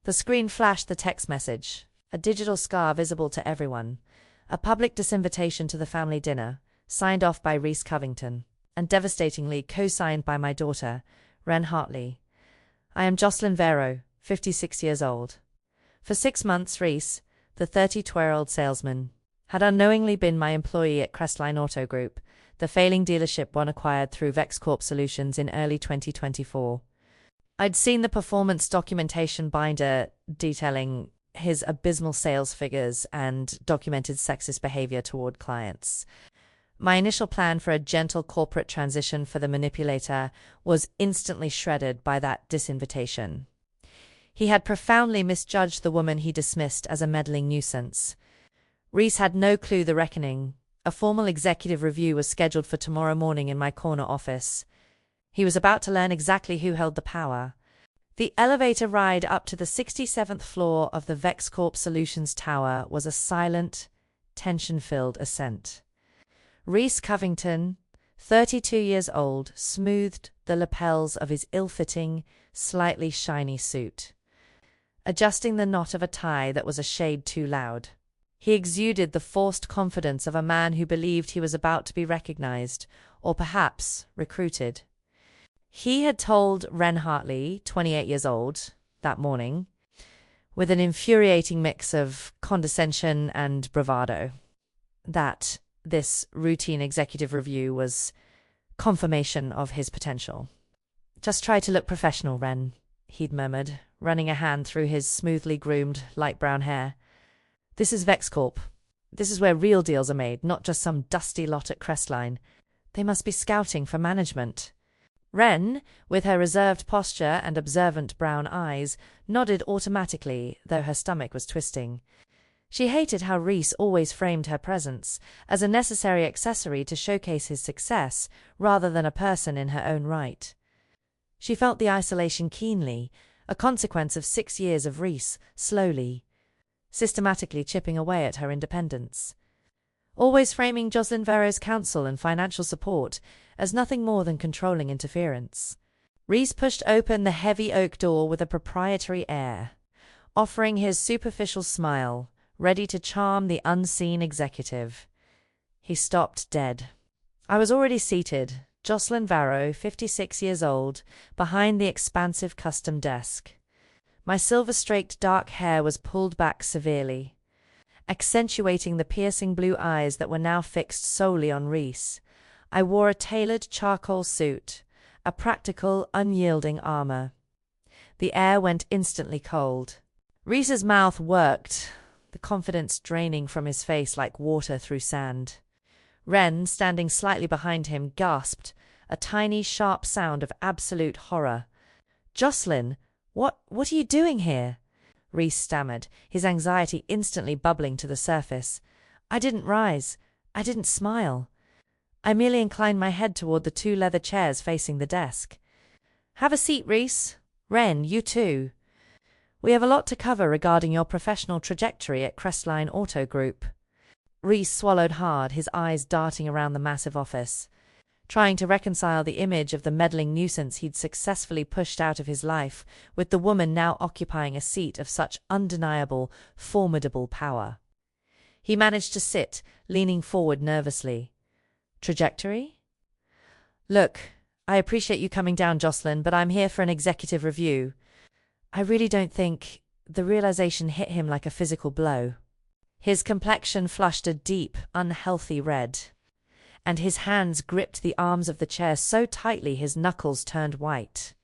The screen flashed the text message, a digital scar visible to everyone, a public disinvitation to the family dinner, signed off by Reese Covington, and devastatingly co-signed by my daughter, Ren Hartley. I am Jocelyn Vero, 56 years old. For 6 months, Reese, the 32-year-old salesman, had unknowingly been my employee at Crestline Auto Group, the failing dealership one acquired through VexCorp Solutions in early 2024. I'd seen the performance documentation binder detailing his abysmal sales figures and documented sexist behavior toward clients. My initial plan for a gentle corporate transition for the manipulator was instantly shredded by that disinvitation. He had profoundly misjudged the woman he dismissed as a meddling nuisance. Reese had no clue the reckoning. A formal executive review was scheduled for tomorrow morning in my corner office. He was about to learn exactly who held the power. The elevator ride up to the 67th floor of the VexCorp Solutions Tower was a silent, tension-filled ascent. Reese Covington, 32 years old, smoothed the lapels of his ill-fitting, slightly shiny suit, adjusting the knot of a tie that was a shade too loud. He exuded the forced confidence of a man who believed he was about to be recognized, or perhaps recruited. He had told Ren Hartley, 28 years old, that morning, with an infuriating mix of condescension and bravado, that this routine executive review was confirmation of his potential. "Just try to look professional, Ren," he'd murmured, running a hand through his smoothly groomed, light brown hair. "This is VexCorp. This is where real deals are made, not just some dusty lot at Crestline. They must be scouting for management." Ren, with her reserved posture and observant brown eyes, nodded automatically, though her stomach was twisting. She hated how Reese always framed her presence as a necessary accessory to showcase his success, rather than a person in her own right. She felt the isolation keenly, a consequence of 6 years of Reese, slowly, systematically chipping away at her independence. Always framing Jocelyn Vero's counsel and financial support as nothing more than controlling interference. Reese pushed open the heavy oak door with a proprietary air, offering his superficial smile, ready to charm the unseen executive. He stopped dead. I was already seated, Jocelyn Vero, 56 years old, behind the expansive custom desk. My silver-streaked dark hair was pulled back severely, accentuating the piercing blue eyes that were now fixed solely on Reese. I wore a tailored charcoal suit, a practical, unyielding armor. The air went instantly cold. Reese's mouth worked, the confidence draining from his face like water through sand. Ren, standing slightly behind him, gasped, a tiny, sharp sound of absolute horror. "Jocelyn, what are you doing here?" Reese stammered, his anxiety instantly bubbling to the surface. "I didn't rise. I didn't smile. I merely inclined my head toward the 2 leather chairs facing the desk." "Have a seat, Reese. Ren, you too. We have a lot to cover regarding your professional trajectory at Crestline Auto Group." Reese swallowed hard, his eyes darting around the massive office, trying to reconcile the image of the meddling nuisance he'd successfully pushed out of his life with the woman now occupying a seat of such undeniable, formidable power. He managed to sit, leaning forward nervously. "Trajectory? Look, I appreciate you coming down, Jocelyn, but I'm here for an executive review. I really don't think—" The realization hit him like a physical blow. His complexion flushed a deep, unhealthy red, and his hands gripped the arms of the chair so tightly his knuckles turned white.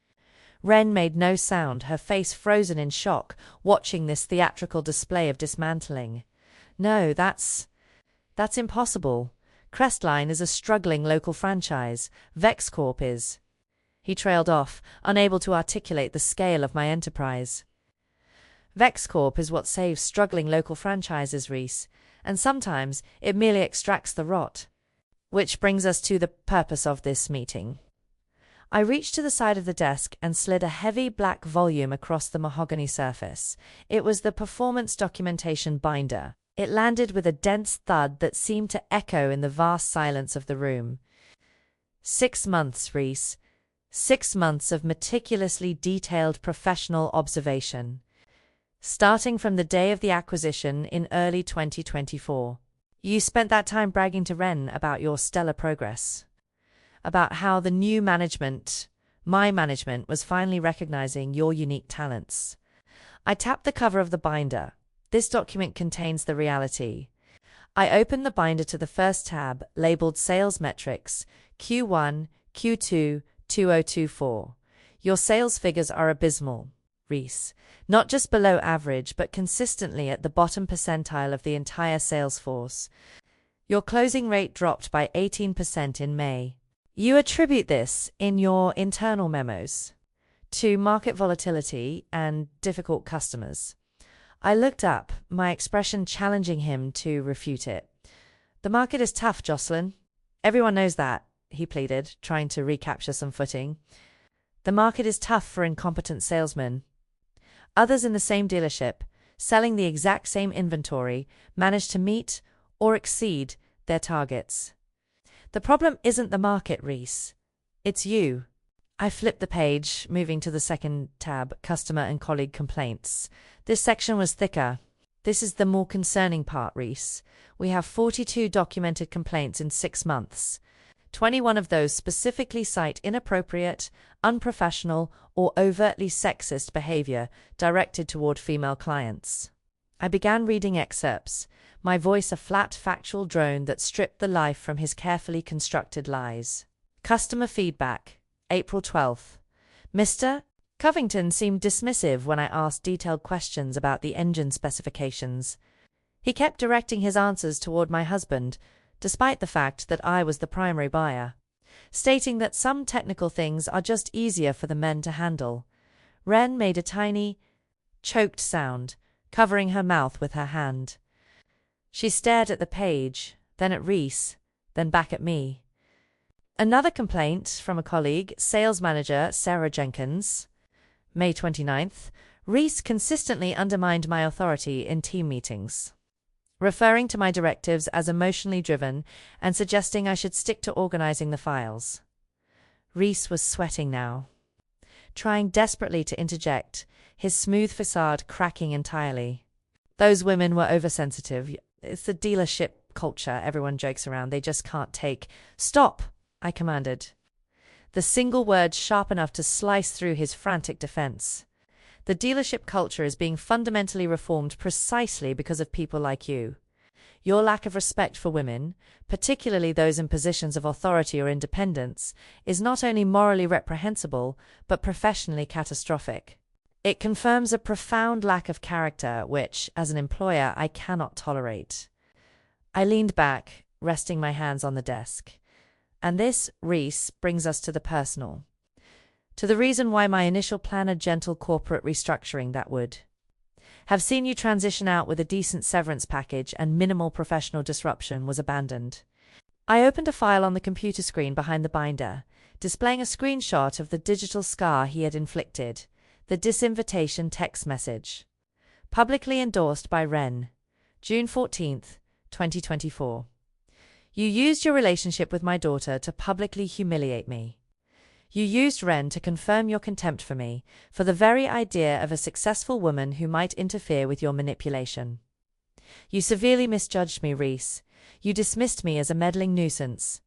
Ren made no sound, her face frozen in shock, watching this theatrical display of dismantling. "No, that's impossible. Crestline is a struggling local franchise. VexCorp is." He trailed off, unable to articulate the scale of my enterprise. "VexCorp is what saves struggling local franchises, Reese, and sometimes it merely extracts the rot. Which brings us to the purpose of this meeting." I reached to the side of the desk and slid a heavy black volume across the mahogany surface. It was the performance documentation binder. It landed with a dense thud that seemed to echo in the vast silence of the room. 6 months, Reese. 6 months of meticulously detailed professional observation. starting from the day of the acquisition in early 2024. You spent that time bragging to Ren about your stellar progress, about how the new management, my management, was finally recognizing your unique talents. I tapped the cover of the binder. This document contains the reality. I opened the binder to the first tab, labeled Sales Metrics, Q1, Q2, 2024. Your sales figures are abysmal, Reese. Not just below average, but consistently at the bottom percentile of the entire sales force. Your closing rate dropped by 18% in May. You attribute this, in your internal memos, to market volatility and difficult customers. I looked up, my expression challenging him to refute it. The market is tough, Jocelyn. Everyone knows that, he pleaded, trying to recapture some footing. The market is tough for incompetent salesmen. Others in the same dealership, selling the exact same inventory, manage to meet or exceed their targets. The problem isn't the market, Reese. It's you. I flipped the page, moving to the second tab, Customer and Colleague Complaints. This section was thicker. This is the more concerning part, Reese. We have 42 documented complaints in 6 months. 21 of those specifically cite inappropriate, unprofessional, or overtly sexist behavior directed toward female clients. I began reading excerpts, my voice a flat, factual drone that stripped the life from his carefully constructed lies. Customer feedback, April 12th. Mr. Covington seemed dismissive when I asked detailed questions about the engine specifications. He kept directing his answers toward my husband, despite the fact that I was the primary buyer, stating that some technical things are just easier for the men to handle. Ren made a tiny, choked sound, covering her mouth with her hand. She stared at the page, then at Reese, then back at me. Another complaint from a colleague, sales manager Sarah Jenkins. May 29th. Reese consistently undermined my authority in team meetings, referring to my directives as emotionally driven and suggesting I should stick to organizing the files. Reese was sweating now, trying desperately to interject, his smooth facade cracking entirely. Those women were oversensitive. It's the dealership culture, everyone jokes around. They just can't take. Stop, I commanded, the single word sharp enough to slice through his frantic defense. The dealership culture is being fundamentally reformed precisely because of people like you. Your lack of respect for women, particularly those in positions of authority or independence, is not only morally reprehensible, but professionally catastrophic. It confirms a profound lack of character which, as an employer, I cannot tolerate. I leaned back, resting my hands on the desk. And this, Reese, brings us to the personal. To the reason why my initial plan, a gentle corporate restructuring that would have seen you transition out with a decent severance package and minimal professional disruption, was abandoned. I opened a file on the computer screen behind the binder, displaying a screenshot of the digital scar he had inflicted, the disinvitation text message. Publicly endorsed by Ren. June 14th, 2024. You used your relationship with my daughter to publicly humiliate me. You used Ren to confirm your contempt for me, for the very idea of a successful woman who might interfere with your manipulation. You severely misjudged me, Reese. You dismissed me as a meddling nuisance.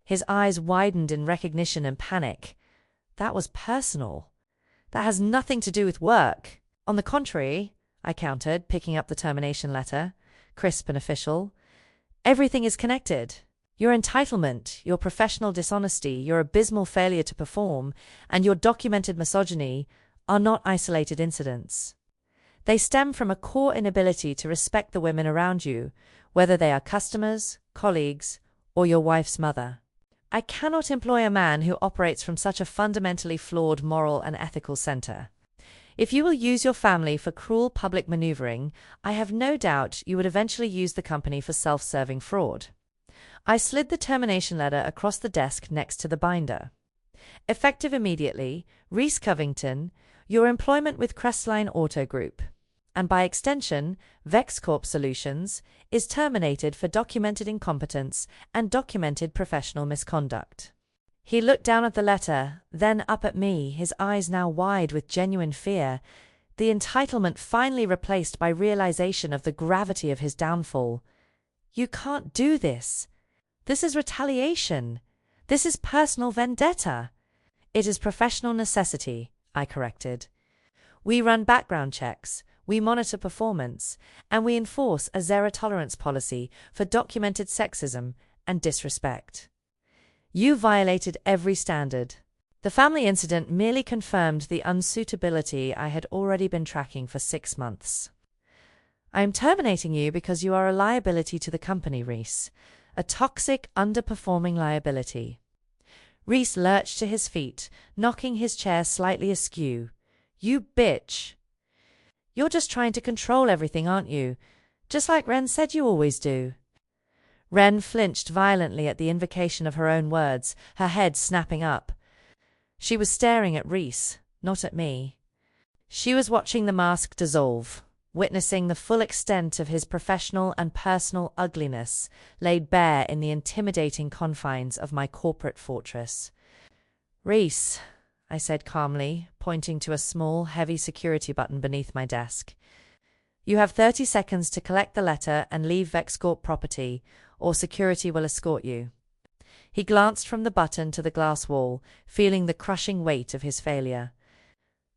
His eyes widened in recognition and panic. That was personal. That has nothing to do with work. On the contrary, I countered, picking up the termination letter, crisp and official. Everything is connected. Your entitlement, your professional dishonesty, your abysmal failure to perform, and your documented misogyny are not isolated incidents. They stem from a core inability to respect the women around you, whether they are customers, colleagues, or your wife's mother. I cannot employ a man who operates from such a fundamentally flawed moral and ethical center. If you will use your family for cruel public maneuvering, I have no doubt you would eventually use the company for self-serving fraud. I slid the termination letter across the desk next to the binder. Effective immediately, Reese Covington, your employment with Crestline Auto Group, and by extension, VexCorp Solutions, is terminated for documented incompetence and documented professional misconduct. He looked down at the letter, then up at me, his eyes now wide with genuine fear. the entitlement finally replaced by realization of the gravity of his downfall. You can't do this. This is retaliation. This is personal vendetta. It is professional necessity, I corrected. We run background checks, we monitor performance, and we enforce a zero-tolerance policy for documented sexism and disrespect. You violated every standard. The family incident merely confirmed the unsuitability I had already been tracking for 6 months. I am terminating you because you are a liability to the company, Reese. A toxic, underperforming liability. Reese lurched to his feet, knocking his chair slightly askew. You bitch! You're just trying to control everything, aren't you? Just like Ren said you always do. Ren flinched violently at the invocation of her own words, her head snapping up. She was staring at Reese, not at me. She was watching the mask dissolve, witnessing the full extent of his professional and personal ugliness laid bare in the intimidating confines of my corporate fortress. Reese, I said calmly, pointing to a small, heavy security button beneath my desk. You have 30 seconds to collect the letter and leave VexCorp property, or security will escort you. He glanced from the button to the glass wall, feeling the crushing weight of his failure.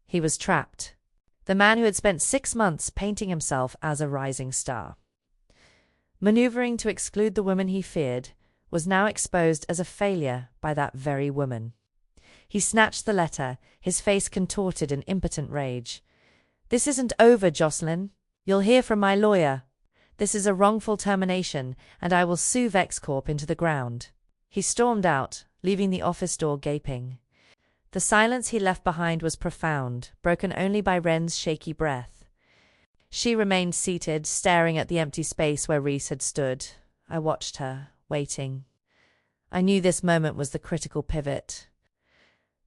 He was trapped. The man who had spent 6 months painting himself as a rising star, maneuvering to exclude the woman he feared, was now exposed as a failure by that very woman. He snatched the letter, his face contorted in impotent rage. This isn't over, Jocelyn. You'll hear from my lawyer. This is a wrongful termination, and I will sue VexCorp into the ground. He stormed out, leaving the office door gaping. The silence he left behind was profound, broken only by Ren's shaky breath. She remained seated, staring at the empty space where Reese had stood. I watched her, waiting. I knew this moment was the critical pivot.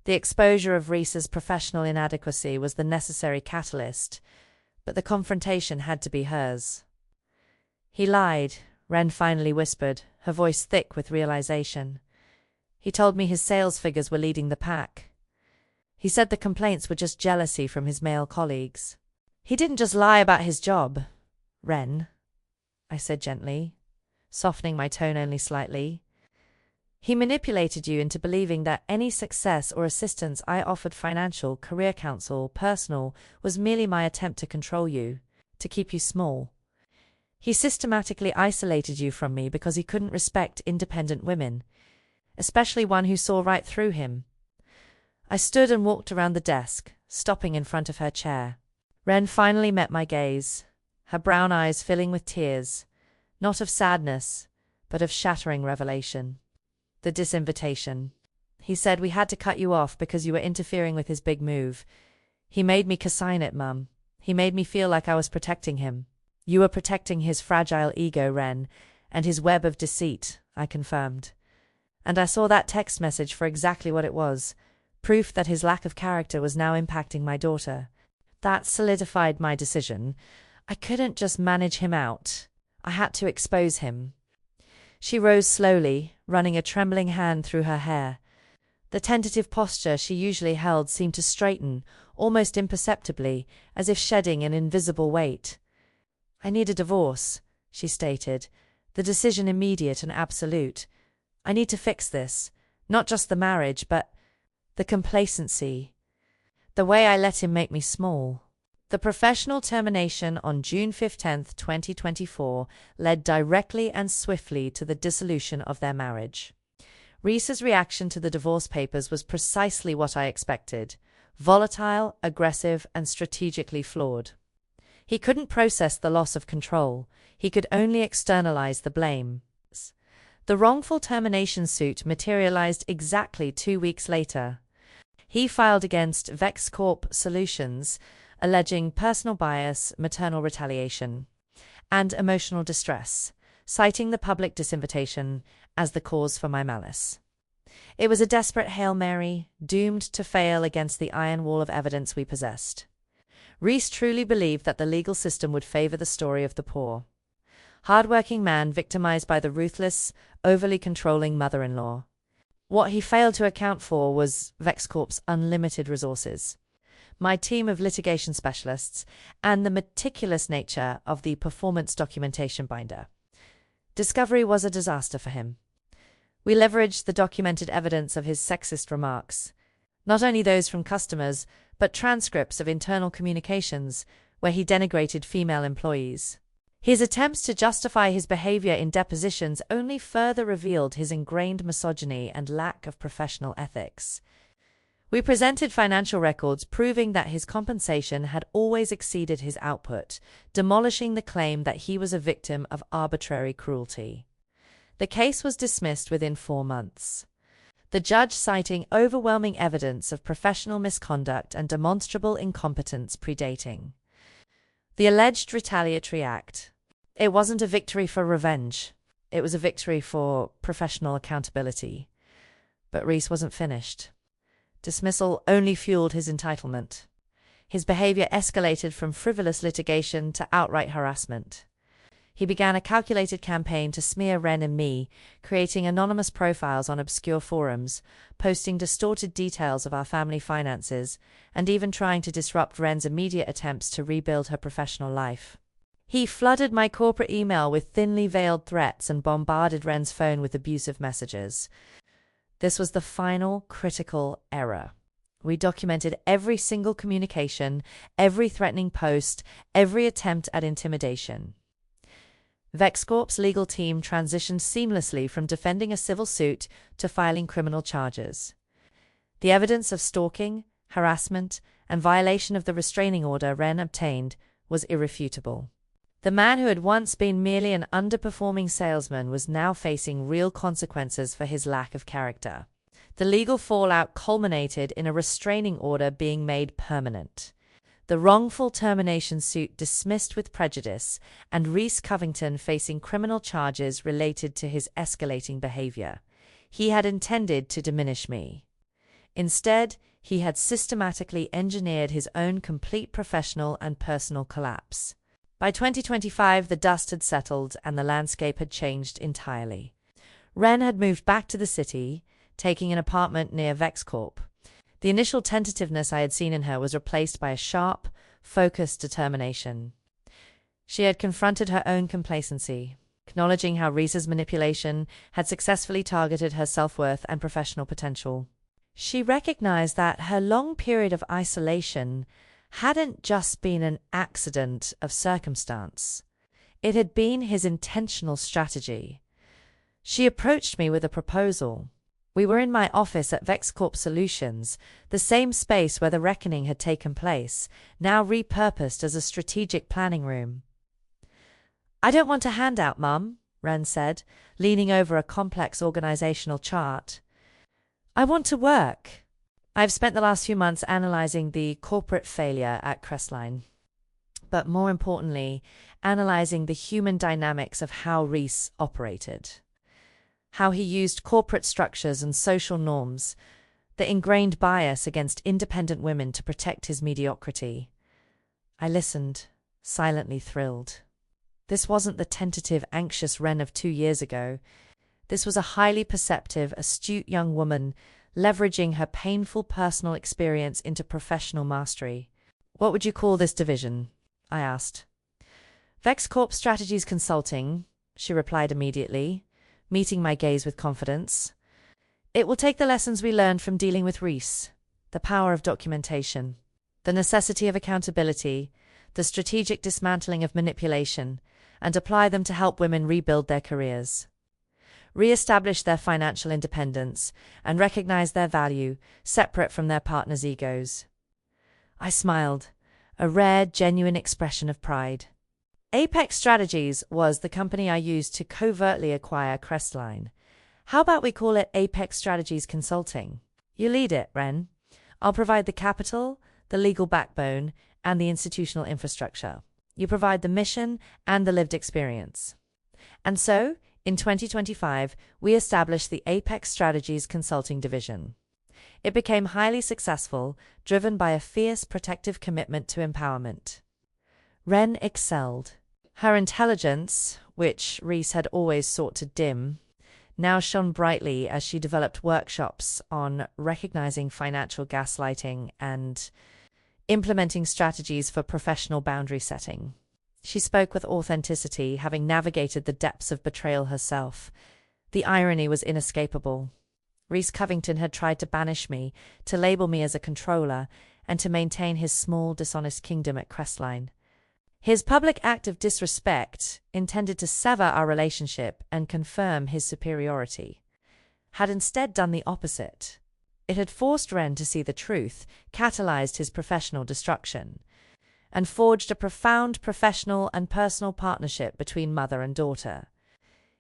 The exposure of Reese's professional inadequacy was the necessary catalyst, but the confrontation had to be hers. He lied, Ren finally whispered, her voice thick with realization. He told me his sales figures were leading the pack. He said the complaints were just jealousy from his male colleagues. He didn't just lie about his job, Ren, I said gently, softening my tone only slightly. He manipulated you into believing that any success or assistance I offered, financial, career counsel, personal, was merely my attempt to control you, to keep you small. He systematically isolated you from me because he couldn't respect independent women, especially one who saw right through him. I stood and walked around the desk, stopping in front of her chair. Ren finally met my gaze, her brown eyes filling with tears, not of sadness, but of shattering revelation. The disinvitation. He said we had to cut you off because you were interfering with his big move. He made me co-sign it, Mum. He made me feel like I was protecting him. You were protecting his fragile ego, Ren, and his web of deceit, I confirmed. And I saw that text message for exactly what it was, proof that his lack of character was now impacting my daughter. That solidified my decision. I couldn't just manage him out. I had to expose him. She rose slowly, running a trembling hand through her hair. The tentative posture she usually held seemed to straighten, almost imperceptibly, as if shedding an invisible weight. I need a divorce, she stated, the decision immediate and absolute. I need to fix this, not just the marriage, but the complacency, the way I let him make me small. The professional termination on June 15, 2024, led directly and swiftly to the dissolution of their marriage. Reese's reaction to the divorce papers was precisely what I expected: volatile, aggressive, and strategically flawed. He couldn't process the loss of control. He could only externalize the blame. The wrongful termination suit materialized exactly 2 weeks later. He filed against VexCorp Solutions, alleging personal bias, maternal retaliation, and emotional distress, citing the public disinvitation as the cause for my malice. It was a desperate Hail Mary, doomed to fail against the iron wall of evidence we possessed. Reese truly believed that the legal system would favor the story of the poor hard-working man victimized by the ruthless, overly controlling mother-in-law. What he failed to account for was VexCorp's unlimited resources. my team of litigation specialists, and the meticulous nature of the performance documentation binder. Discovery was a disaster for him. We leveraged the documented evidence of his sexist remarks, not only those from customers, but transcripts of internal communications where he denigrated female employees. His attempts to justify his behavior in depositions only further revealed his ingrained misogyny and lack of professional ethics. We presented financial records proving that his compensation had always exceeded his output, demolishing the claim that he was a victim of arbitrary cruelty. The case was dismissed within 4 months, the judge citing overwhelming evidence of professional misconduct and demonstrable incompetence predating the alleged retaliatory act. It wasn't a victory for revenge. It was a victory for professional accountability. But Reese wasn't finished. Dismissal only fueled his entitlement. His behavior escalated from frivolous litigation to outright harassment. He began a calculated campaign to smear Ren and me, creating anonymous profiles on obscure forums, posting distorted details of our family finances, and even trying to disrupt Ren's immediate attempts to rebuild her professional life. He flooded my corporate email with thinly veiled threats and bombarded Ren's phone with abusive messages. This was the final critical error. We documented every single communication, every threatening post, every attempt at intimidation. VexCorp's legal team transitioned seamlessly from defending a civil suit to filing criminal charges. The evidence of stalking, harassment, and violation of the restraining order Ren obtained was irrefutable. The man who had once been merely an underperforming salesman was now facing real consequences for his lack of character. The legal fallout culminated in a restraining order being made permanent, the wrongful termination suit dismissed with prejudice, and Reese Covington facing criminal charges related to his escalating behavior. He had intended to diminish me. Instead, he had systematically engineered his own complete professional and personal collapse. By 2025, the dust had settled and the landscape had changed entirely. Ren had moved back to the city, taking an apartment near VexCorp. The initial tentativeness I had seen in her was replaced by a sharp, focused determination. She had confronted her own complacency, acknowledging how Reese's manipulation had successfully targeted her self-worth and professional potential. She recognized that her long period of isolation hadn't just been an accident of circumstance. It had been his intentional strategy. She approached me with a proposal. We were in my office at VexCorp Solutions, the same space where the reckoning had taken place, now repurposed as a strategic planning room. "I don't want a handout, Mum," Ren said, leaning over a complex organizational chart. "I want to work. I've spent the last few months analyzing the corporate failure at Crestline, but more importantly, analyzing the human dynamics of how Reese operated. How he used corporate structures and social norms, the ingrained bias against independent women to protect his mediocrity." I listened, silently thrilled. This wasn't the tentative, anxious Ren of 2 years ago. This was a highly perceptive, astute young woman leveraging her painful personal experience into professional mastery. "What would you call this division?" I asked. "VexCorp Strategies Consulting," she replied immediately, meeting my gaze with confidence. "It will take the lessons we learned from dealing with Reese, the power of documentation, the necessity of accountability, the strategic dismantling of manipulation, and apply them to help women rebuild their careers, re-establish their financial independence, and recognize their value, separate from their partners' egos." I smiled, a rare, genuine expression of pride. Apex Strategies was the company I used to covertly acquire Crestline. How about we call it Apex Strategies Consulting? You lead it, Ren. I'll provide the capital, the legal backbone, and the institutional infrastructure. You provide the mission and the lived experience. And so, in 2025, we established the Apex Strategies Consulting Division. It became highly successful, driven by a fierce protective commitment to empowerment. Ren excelled. Her intelligence, which Reese had always sought to dim, now shone brightly as she developed workshops on recognizing financial gaslighting and implementing strategies for professional boundary setting. She spoke with authenticity, having navigated the depths of betrayal herself. The irony was inescapable. Reese Covington had tried to banish me, to label me as a controller, and to maintain his small, dishonest kingdom at Crestline. His public act of disrespect, intended to sever our relationship and confirm his superiority, had instead done the opposite. It had forced Ren to see the truth, catalyzed his professional destruction, and forged a profound professional and personal partnership between mother and daughter.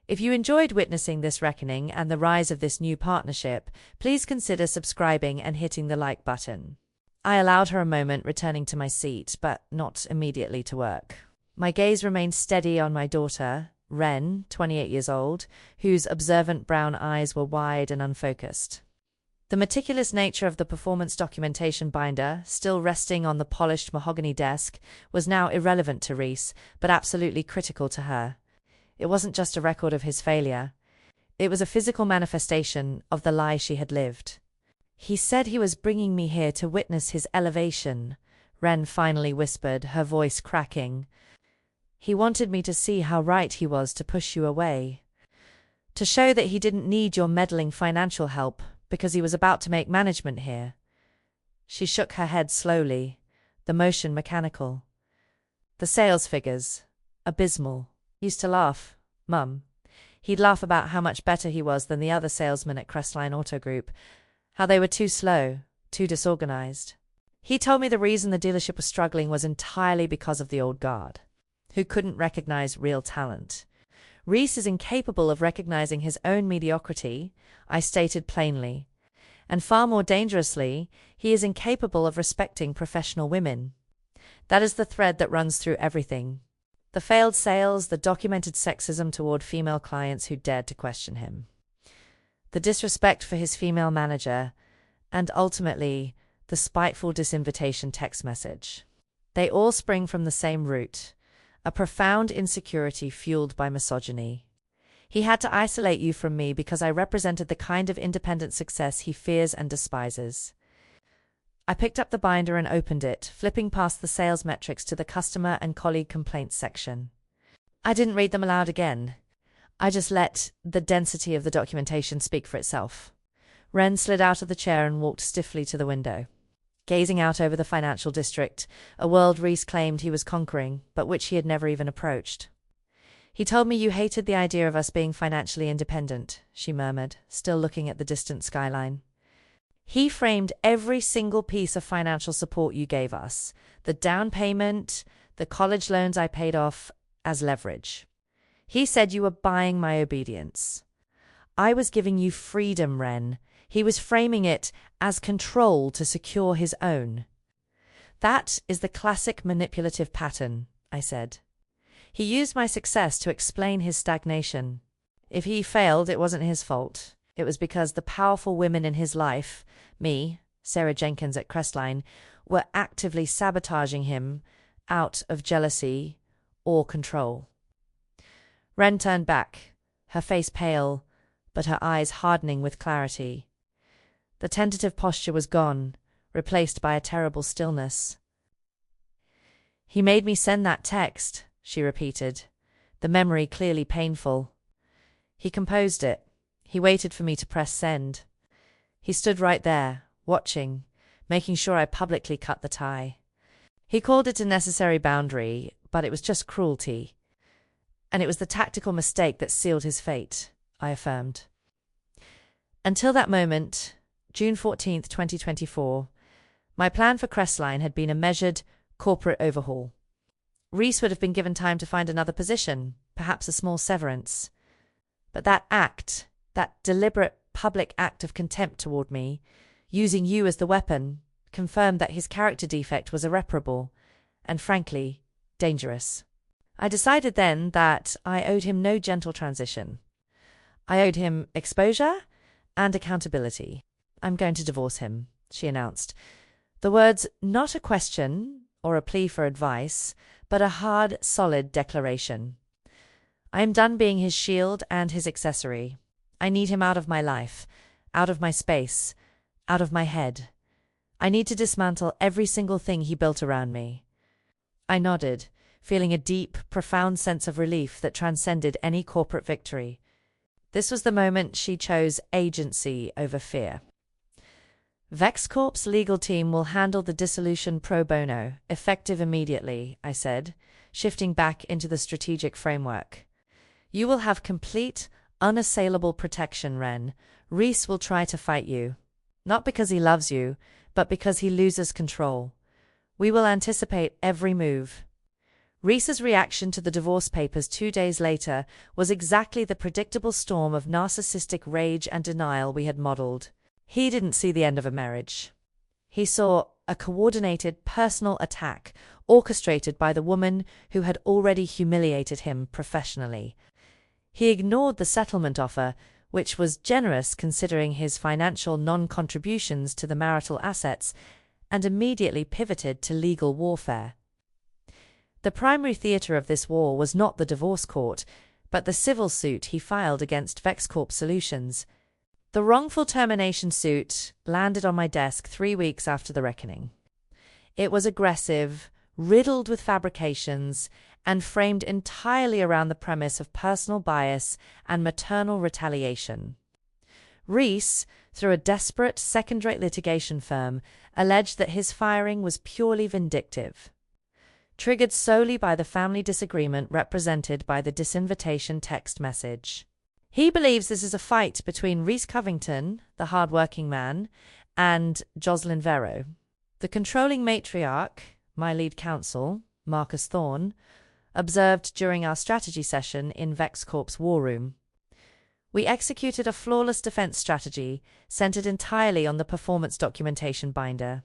If you enjoyed witnessing this reckoning and the rise of this new partnership, please consider subscribing and hitting the like button. I allowed her a moment, returning to my seat, but not immediately to work. My gaze remained steady on my daughter, Ren, 28 years old, whose observant brown eyes were wide and unfocused. The meticulous nature of the performance documentation binder, still resting on the polished mahogany desk, was now irrelevant to Reese, but absolutely critical to her. It wasn't just a record of his failure. It was a physical manifestation of the lie she had lived. "He said he was bringing me here to witness his elevation," Ren finally whispered, her voice cracking. "He wanted me to see how right he was to push you away. To show that he didn't need your meddling financial help, because he was about to make management here." She shook her head slowly, the motion mechanical. "The sales figures, abysmal. Used to laugh, Mum. He'd laugh about how much better he was than the other salesmen at Crestline Auto Group, how they were too slow, too disorganized. He told me the reason the dealership was struggling was entirely because of the old guard, who couldn't recognize real talent. Reese is incapable of recognizing his own mediocrity," I stated plainly. "And far more dangerously, he is incapable of respecting professional women. That is the thread that runs through everything. The failed sales, the documented sexism toward female clients who dared to question him, the disrespect for his female manager, and ultimately, the spiteful disinvitation text message. They all spring from the same root, a profound insecurity fueled by misogyny. He had to isolate you from me because I represented the kind of independent success he fears and despises." I picked up the binder and opened it, flipping past the sales metrics to the customer and colleague complaints section. I didn't read them aloud again. I just let the density of the documentation speak for itself. Ren slid out of the chair and walked stiffly to the window, gazing out over the financial district, a world Reese claimed he was conquering, but which he had never even approached. "He told me you hated the idea of us being financially independent," she murmured, still looking at the distant skyline. "He framed every single piece of financial support you gave us, the down payment, the college loans I paid off, as leverage. He said you were buying my obedience. I was giving you freedom, Ren. He was framing it as control to secure his own." "That is the classic manipulative pattern," I said. "He used my success to explain his stagnation. If he failed, it wasn't his fault. It was because the powerful women in his life, me, Sarah Jenkins at Crestline, were actively sabotaging him out of jealousy or control." Ren turned back, her face pale, but her eyes hardening with clarity. The tentative posture was gone, replaced by a terrible stillness. "He made me send that text," she repeated, the memory clearly painful. "He composed it. He waited for me to press send. He stood right there, watching, making sure I publicly cut the tie. He called it a necessary boundary, but it was just cruelty. And it was the tactical mistake that sealed his fate," I affirmed. Until that moment, June 14th, 2024, my plan for Crestline had been a measured, corporate overhaul. Reese would have been given time to find another position, perhaps a small severance. But that act, that deliberate public act of contempt toward me, using you as the weapon, confirmed that his character defect was irreparable, and frankly, dangerous. I decided then that I owed him no gentle transition. I owed him exposure and accountability. "I'm going to divorce him," she announced. The words not a question or a plea for advice, but a hard, solid declaration. I am done being his shield and his accessory. I need him out of my life, out of my space, out of my head. I need to dismantle every single thing he built around me. I nodded, feeling a deep, profound sense of relief that transcended any corporate victory. This was the moment she chose agency over fear. VexCorp's legal team will handle the dissolution pro bono, effective immediately, I said, shifting back into the strategic framework. You will have complete, unassailable protection, Ren. Reese will try to fight you. Not because he loves you, but because he loses control. We will anticipate every move. Reese's reaction to the divorce papers 2 days later was exactly the predictable storm of narcissistic rage and denial we had modeled. He didn't see the end of a marriage. He saw a coordinated personal attack orchestrated by the woman who had already humiliated him professionally. He ignored the settlement offer, which was generous considering his financial non-contributions to the marital assets, and immediately pivoted to legal warfare. The primary theatre of this war was not the divorce court, but the civil suit he filed against VexCorp Solutions. The wrongful termination suit landed on my desk 3 weeks after the reckoning. It was aggressive, riddled with fabrications, and framed entirely around the premise of personal bias and maternal retaliation. Reese, through a desperate second-rate litigation firm, alleged that his firing was purely vindictive, triggered solely by the family disagreement represented by the disinvitation text message. He believes this is a fight between Reese Covington, the hard-working man, and Jocelyn Vero. The controlling matriarch, my lead counsel, Marcus Thorne, observed during our strategy session in VexCorp's war room. We executed a flawless defense strategy centered entirely on the performance documentation binder.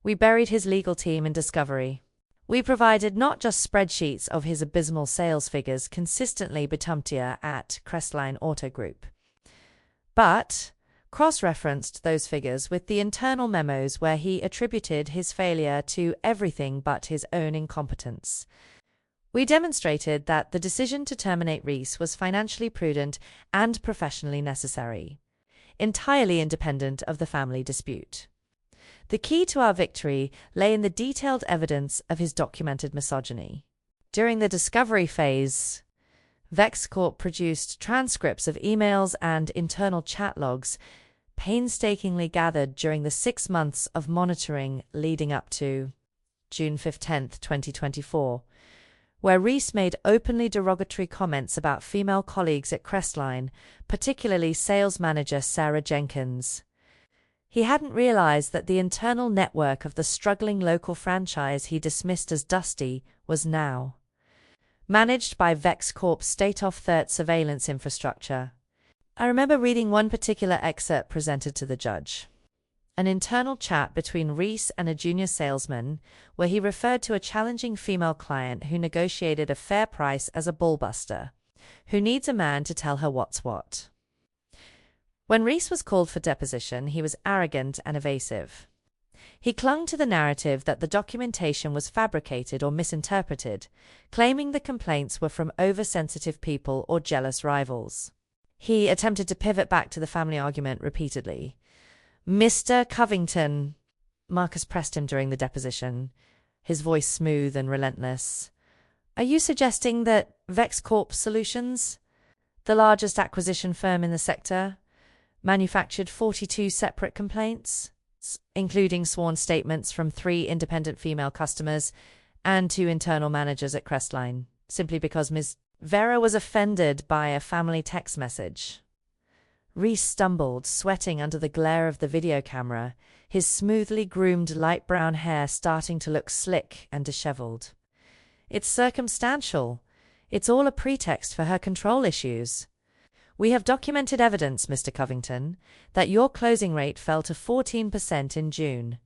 We buried his legal team in discovery. We provided not just spreadsheets of his abysmal sales figures consistently betumptia at Crestline Auto Group, but cross-referenced those figures with the internal memos where he attributed his failure to everything but his own incompetence. We demonstrated that the decision to terminate Reese was financially prudent and professionally necessary, entirely independent of the family dispute. The key to our victory lay in the detailed evidence of his documented misogyny. During the discovery phase, VexCorp produced transcripts of emails and internal chat logs painstakingly gathered during the 6 months of monitoring leading up to June 15, 2024, where Reese made openly derogatory comments about female colleagues at Crestline, particularly sales manager Sarah Jenkins. He hadn't realized that the internal network of the struggling local franchise he dismissed as dusty was now managed by VexCorp's state-of-the-art surveillance infrastructure. I remember reading one particular excerpt presented to the judge. An internal chat between Reese and a junior salesman, where he referred to a challenging female client who negotiated a fair price as a bullbuster, who needs a man to tell her what's what. When Reese was called for deposition, he was arrogant and evasive. He clung to the narrative that the documentation was fabricated or misinterpreted, claiming the complaints were from oversensitive people or jealous rivals. He attempted to pivot back to the family argument repeatedly. "Mr. Covington," Marcus pressed him during the deposition, his voice smooth and relentless. "Are you suggesting that VexCorp Solutions, the largest acquisition firm in the sector, manufactured 42 separate complaints, including sworn statements from 3 independent female customers and 2 internal managers at Crestline, simply because Ms. Vera was offended by a family text message?" Reese stumbled, sweating under the glare of the video camera, his smoothly groomed light brown hair starting to look slick and disheveled. "It's circumstantial. It's all a pretext for her control issues. We have documented evidence, Mr. Covington, that your closing rate fell to 14% in June,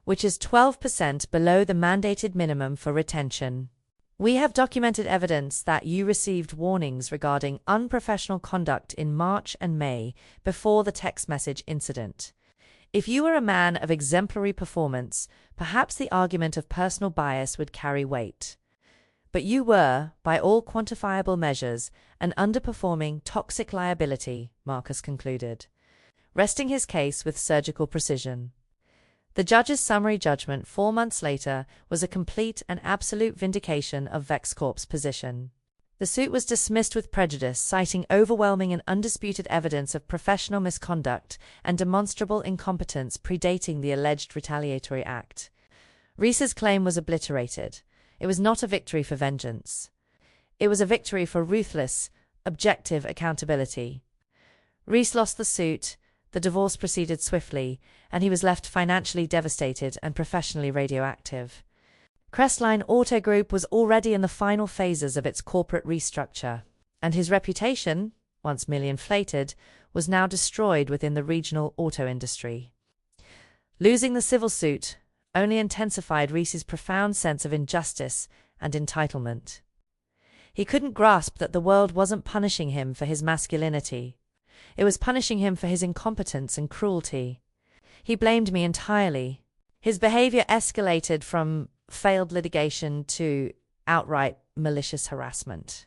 which is 12% below the mandated minimum for retention. We have documented evidence that you received warnings regarding unprofessional conduct in March and May before the text message incident. If you were a man of exemplary performance, perhaps the argument of personal bias would carry weight. But you were, by all quantifiable measures, an underperforming toxic liability," Marcus concluded, resting his case with surgical precision. The judge's summary judgment 4 months later was a complete and absolute vindication of VexCorp's position. The suit was dismissed with prejudice, citing overwhelming and undisputed evidence of professional misconduct and demonstrable incompetence predating the alleged retaliatory act. Rees's claim was obliterated. It was not a victory for vengeance. It was a victory for ruthless, objective accountability. Rees lost the suit, the divorce proceeded swiftly, and he was left financially devastated and professionally radioactive. Crestline Auto Group was already in the final phases of its corporate restructure, and his reputation, once merely inflated, was now destroyed within the regional auto industry. Losing the civil suit only intensified Rees's profound sense of injustice and entitlement. He couldn't grasp that the world wasn't punishing him for his masculinity. It was punishing him for his incompetence and cruelty. He blamed me entirely. His behavior escalated from failed litigation to outright malicious harassment.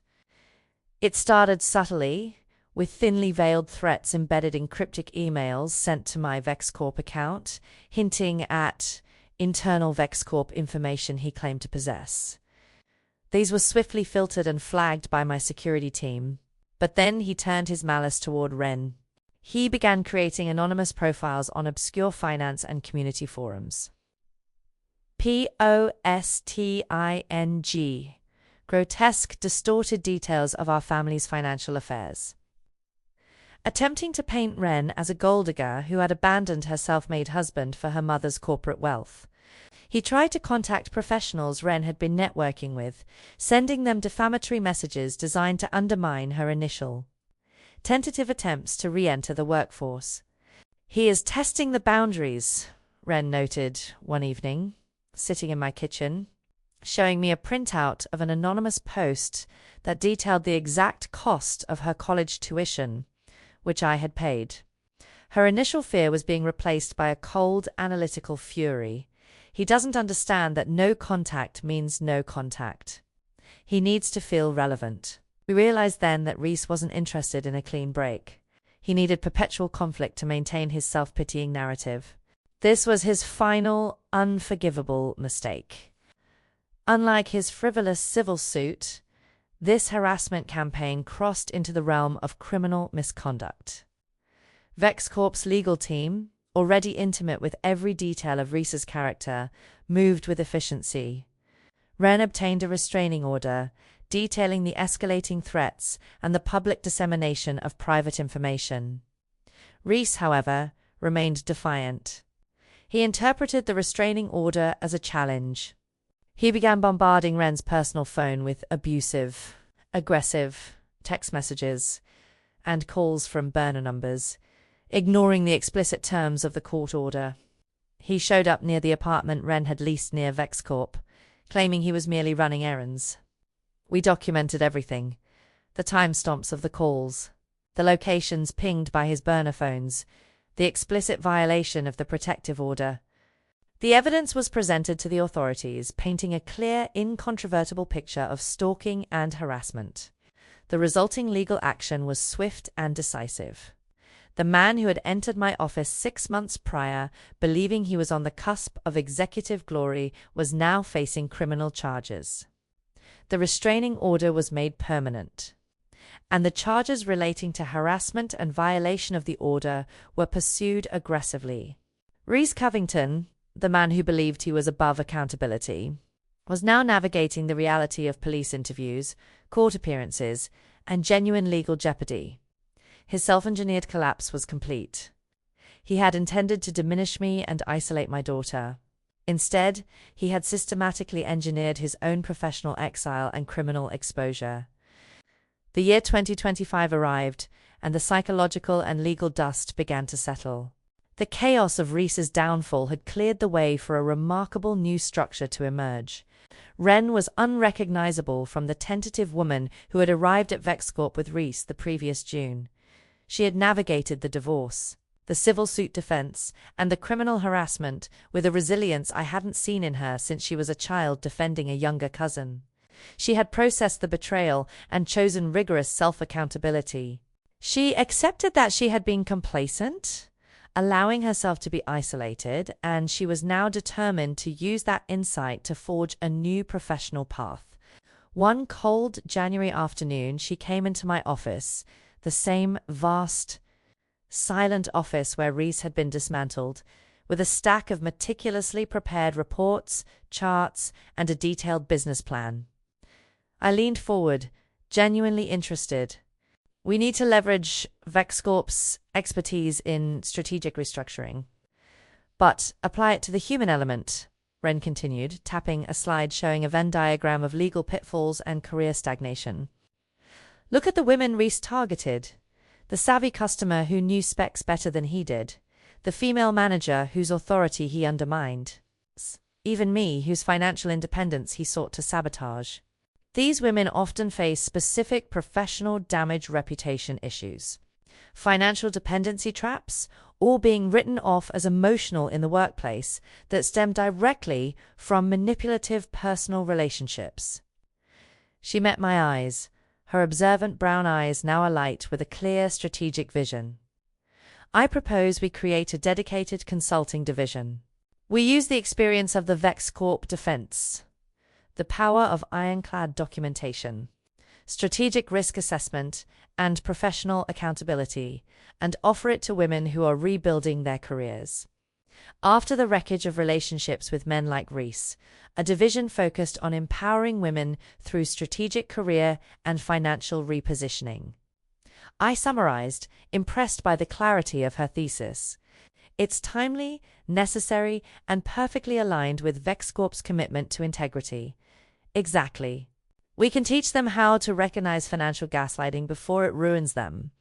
It started subtly, with thinly veiled threats embedded in cryptic emails sent to my VexCorp account, hinting at internal VexCorp information he claimed to possess. These were swiftly filtered and flagged by my security team, but then he turned his malice toward Ren. He began creating anonymous profiles on obscure finance and community forums. Posting grotesque, distorted details of our family's financial affairs. Attempting to paint Ren as a gold digger who had abandoned her self-made husband for her mother's corporate wealth. He tried to contact professionals Ren had been networking with, sending them defamatory messages designed to undermine her initial tentative attempts to re-enter the workforce. He is testing the boundaries, Ren noted one evening, sitting in my kitchen, showing me a printout of an anonymous post that detailed the exact cost of her college tuition, which I had paid. Her initial fear was being replaced by a cold, analytical fury. He doesn't understand that no contact means no contact. He needs to feel relevant. We realized then that Rees wasn't interested in a clean break. He needed perpetual conflict to maintain his self-pitying narrative. This was his final, unforgivable mistake. Unlike his frivolous civil suit, this harassment campaign crossed into the realm of criminal misconduct. VexCorp's legal team, already intimate with every detail of Rees's character, moved with efficiency. Ren obtained a restraining order, detailing the escalating threats and the public dissemination of private information. Rees, however, remained defiant. He interpreted the restraining order as a challenge. He began bombarding Ren's personal phone with abusive, aggressive text messages and calls from burner numbers, ignoring the explicit terms of the court order. He showed up near the apartment Ren had leased near VexCorp, claiming he was merely running errands. We documented everything: the timestamps of the calls, the locations pinged by his burner phones, the explicit violation of the protective order. The evidence was presented to the authorities, painting a clear, incontrovertible picture of stalking and harassment. The resulting legal action was swift and decisive. The man who had entered my office 6 months prior, believing he was on the cusp of executive glory, was now facing criminal charges. The restraining order was made permanent, and the charges relating to harassment and violation of the order were pursued aggressively. Rees Covington, the man who believed he was above accountability, was now navigating the reality of police interviews, court appearances, and genuine legal jeopardy. His self-engineered collapse was complete. He had intended to diminish me and isolate my daughter. Instead, he had systematically engineered his own professional exile and criminal exposure. The year 2025 arrived, and the psychological and legal dust began to settle. The chaos of Rees's downfall had cleared the way for a remarkable new structure to emerge. Ren was unrecognizable from the tentative woman who had arrived at VexCorp with Rees the previous June. She had navigated the divorce, the civil suit defense, and the criminal harassment with a resilience I hadn't seen in her since she was a child defending a younger cousin. She had processed the betrayal and chosen rigorous self-accountability. She accepted that she had been complacent, allowing herself to be isolated, and she was now determined to use that insight to forge a new professional path. One cold January afternoon, she came into my office, the same vast, silent office where Reese had been dismantled, with a stack of meticulously prepared reports, charts, and a detailed business plan. I leaned forward, genuinely interested. We need to leverage VexCorp's expertise in strategic restructuring, but apply it to the human element, Wren continued, tapping a slide showing a Venn diagram of legal pitfalls and career stagnation. Look at the women Reese targeted. The savvy customer who knew specs better than he did. The female manager whose authority he undermined. Even me, whose financial independence he sought to sabotage. These women often face specific professional damage reputation issues. Financial dependency traps, or being written off as emotional in the workplace, that stem directly from manipulative personal relationships. She met my eyes, her observant brown eyes now alight with a clear strategic vision. I propose we create a dedicated consulting division. We use the experience of the VexCorp defense, the power of ironclad documentation, strategic risk assessment, and professional accountability, and offer it to women who are rebuilding their careers. After the wreckage of relationships with men like Reese, a division focused on empowering women through strategic career and financial repositioning. I summarized, impressed by the clarity of her thesis. It's timely, necessary, and perfectly aligned with VexCorp's commitment to integrity. Exactly. We can teach them how to recognize financial gaslighting before it ruins them,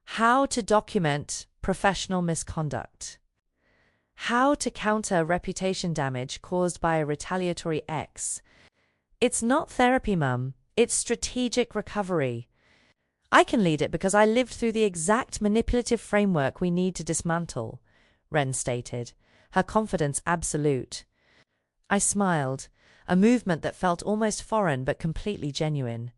how to document professional misconduct, how to counter reputation damage caused by a retaliatory ex. It's not therapy, Mum. It's strategic recovery. I can lead it because I lived through the exact manipulative framework we need to dismantle, Wren stated, her confidence absolute. I smiled, a movement that felt almost foreign but completely genuine.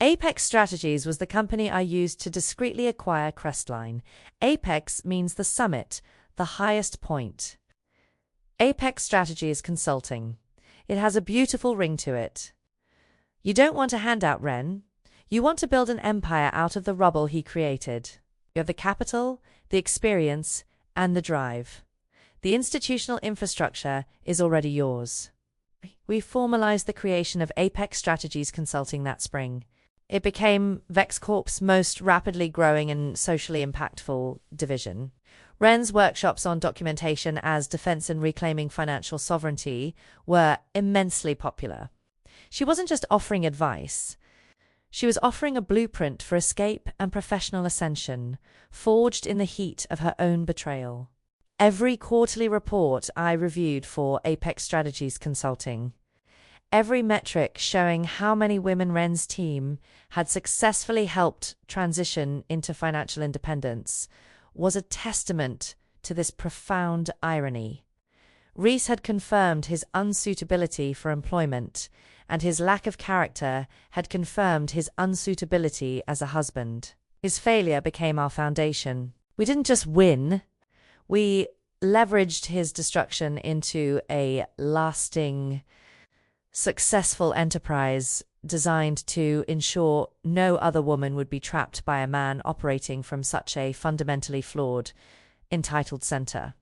Apex Strategies was the company I used to discreetly acquire Crestline. Apex means the summit, the highest point. Apex Strategies Consulting. It has a beautiful ring to it. You don't want a handout, Wren. You want to build an empire out of the rubble he created. You have the capital, the experience, and the drive. The institutional infrastructure is already yours. We formalized the creation of Apex Strategies Consulting that spring. It became VexCorp's most rapidly growing and socially impactful division. Wren's workshops on documentation as defense and reclaiming financial sovereignty were immensely popular. She wasn't just offering advice. She was offering a blueprint for escape and professional ascension, forged in the heat of her own betrayal. Every quarterly report I reviewed for Apex Strategies Consulting, every metric showing how many women Wren's team had successfully helped transition into financial independence, was a testament to this profound irony. Reese had confirmed his unsuitability for employment, and his lack of character had confirmed his unsuitability as a husband. His failure became our foundation. We didn't just win, we leveraged his destruction into a lasting, successful enterprise designed to ensure no other woman would be trapped by a man operating from such a fundamentally flawed, entitled center.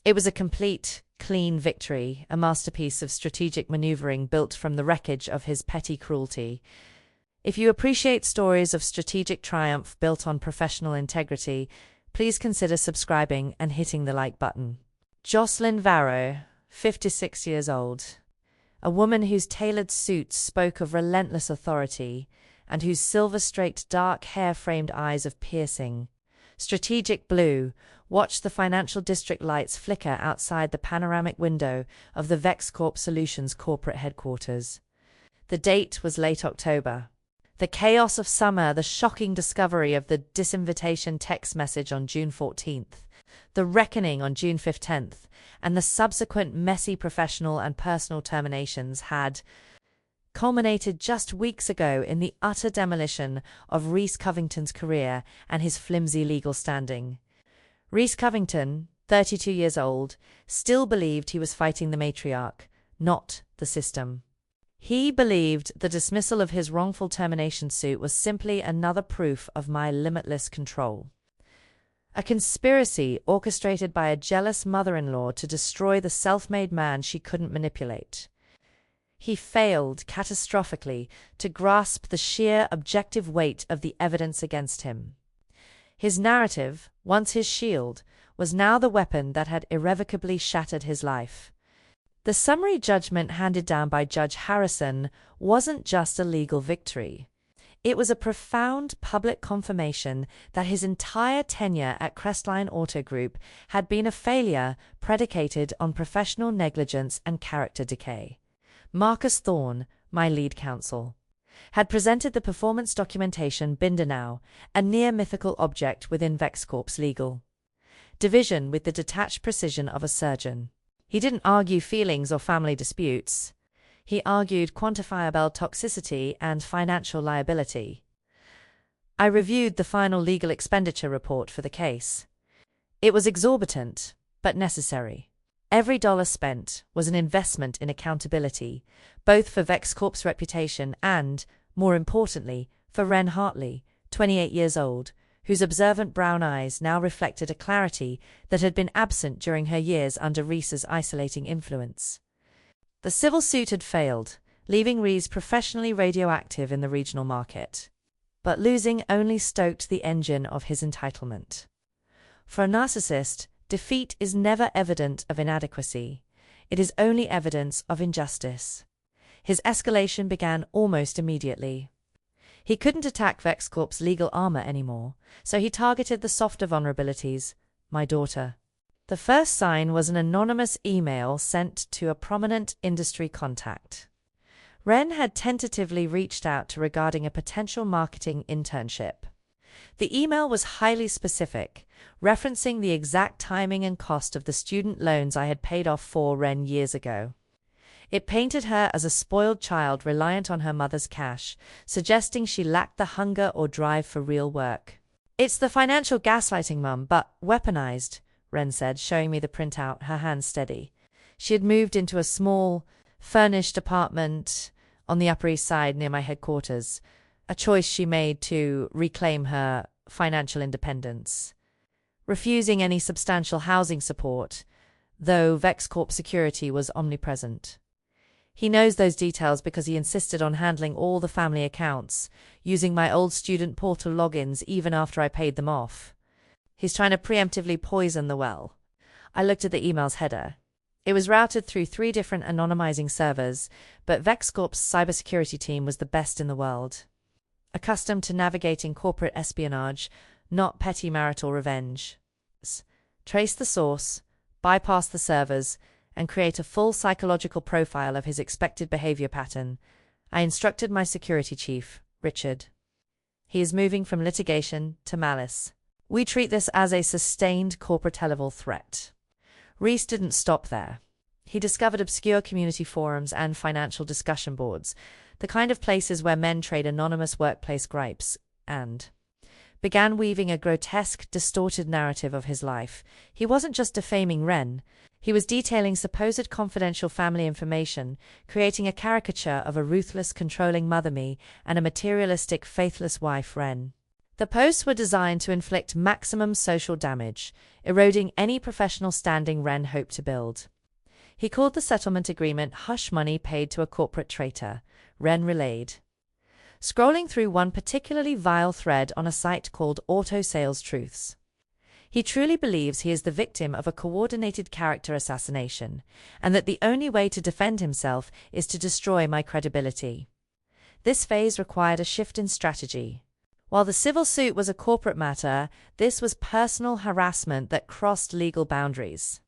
It was a complete, clean victory, a masterpiece of strategic maneuvering built from the wreckage of his petty cruelty. If you appreciate stories of strategic triumph built on professional integrity, please consider subscribing and hitting the like button. Jocelyn Varro, 56 years old. A woman whose tailored suits spoke of relentless authority and whose silver-straked dark hair-framed eyes of piercing. Strategic blue watched the financial district lights flicker outside the panoramic window of the VexCorp Solutions corporate headquarters. The date was late October. The chaos of summer, the shocking discovery of the disinvitation text message on June 14th, the reckoning on June 15th, and the subsequent messy professional and personal terminations had culminated just weeks ago in the utter demolition of Reese Covington's career and his flimsy legal standing. Reese Covington, 32 years old, still believed he was fighting the matriarch, not the system. He believed the dismissal of his wrongful termination suit was simply another proof of my limitless control. A conspiracy orchestrated by a jealous mother-in-law to destroy the self-made man she couldn't manipulate. He failed catastrophically to grasp the sheer objective weight of the evidence against him. His narrative, once his shield, was now the weapon that had irrevocably shattered his life. The summary judgment handed down by Judge Harrison wasn't just a legal victory. It was a profound public confirmation that his entire tenure at Crestline Auto Group had been a failure predicated on professional negligence and character decay. Marcus Thorne, my lead counsel, had presented the performance documentation Bindernow, a near-mythical object within VexCorp's legal division with the detached precision of a surgeon. He didn't argue feelings or family disputes. He argued quantifiable toxicity and financial liability. I reviewed the final legal expenditure report for the case. It was exorbitant, but necessary. Every dollar spent was an investment in accountability, both for VexCorp's reputation and, more importantly, for Ren Hartley, 28 years old, whose observant brown eyes now reflected a clarity that had been absent during her years under Reese's isolating influence. The civil suit had failed, leaving Reese professionally radioactive in the regional market. But losing only stoked the engine of his entitlement. For a narcissist, defeat is never evidence of inadequacy. It is only evidence of injustice. His escalation began almost immediately. He couldn't attack VexCorp's legal armor anymore, so he targeted the softer vulnerabilities, my daughter. The first sign was an anonymous email sent to a prominent industry contact. Ren had tentatively reached out regarding a potential marketing internship. The email was highly specific, referencing the exact timing and cost of the student loans I had paid off for Ren years ago. It painted her as a spoiled child reliant on her mother's cash, suggesting she lacked the hunger or drive for real work. "It's the financial gaslighting, Mum, but weaponized," Ren said, showing me the printout, her hands steady. She had moved into a small, furnished apartment on the Upper East Side near my headquarters, a choice she made to reclaim her financial independence. Refusing any substantial housing support, though VexCorp security was omnipresent. He knows those details because he insisted on handling all the family accounts, using my old student portal logins even after I paid them off. He's trying to preemptively poison the well. I looked at the email's header. It was routed through 3 different anonymizing servers, but VexCorp's cybersecurity team was the best in the world. Accustomed to navigating corporate espionage, not petty marital revenge. Trace the source, bypass the servers, and create a full psychological profile of his expected behavior pattern, I instructed my security chief, Richard. He is moving from litigation to malice. We treat this as a sustained corporate-level threat. Reese didn't stop there. He discovered obscure community forums and financial discussion boards, the kind of places where men trade anonymous workplace gripes, and began weaving a grotesque, distorted narrative of his life. He wasn't just defaming Ren. He was detailing supposed confidential family information, creating a caricature of a ruthless, controlling mother me and a materialistic, faithless wife Ren. The posts were designed to inflict maximum social damage, eroding any professional standing Ren hoped to build. He called the settlement agreement hush money paid to a corporate traitor, Ren relayed. Scrolling through one particularly vile thread on a site called Auto Sales Truths. He truly believes he is the victim of a coordinated character assassination, and that the only way to defend himself is to destroy my credibility. This phase required a shift in strategy. While the civil suit was a corporate matter, this was personal harassment that crossed legal boundaries.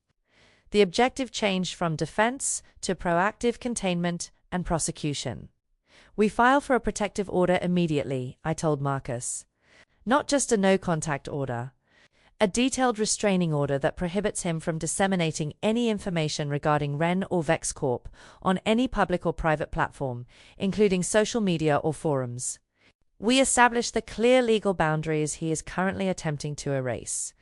The objective changed from defense to proactive containment and prosecution. "We file for a protective order immediately," I told Marcus. "Not just a no-contact order. A detailed restraining order that prohibits him from disseminating any information regarding Ren or VexCorp on any public or private platform, including social media or forums. We establish the clear legal boundaries he is currently attempting to erase."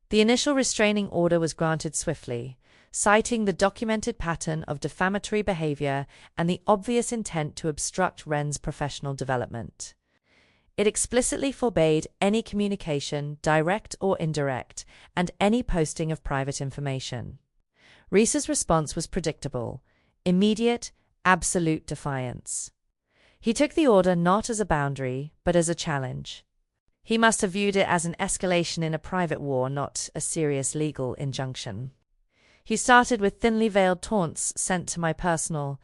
The initial restraining order was granted swiftly, citing the documented pattern of defamatory behavior and the obvious intent to obstruct Wren's professional development. It explicitly forbade any communication, direct or indirect, and any posting of private information. Reese's response was predictable: immediate, absolute defiance. He took the order not as a boundary, but as a challenge. He must have viewed it as an escalation in a private war, not a serious legal injunction. He started with thinly veiled taunts sent to my personal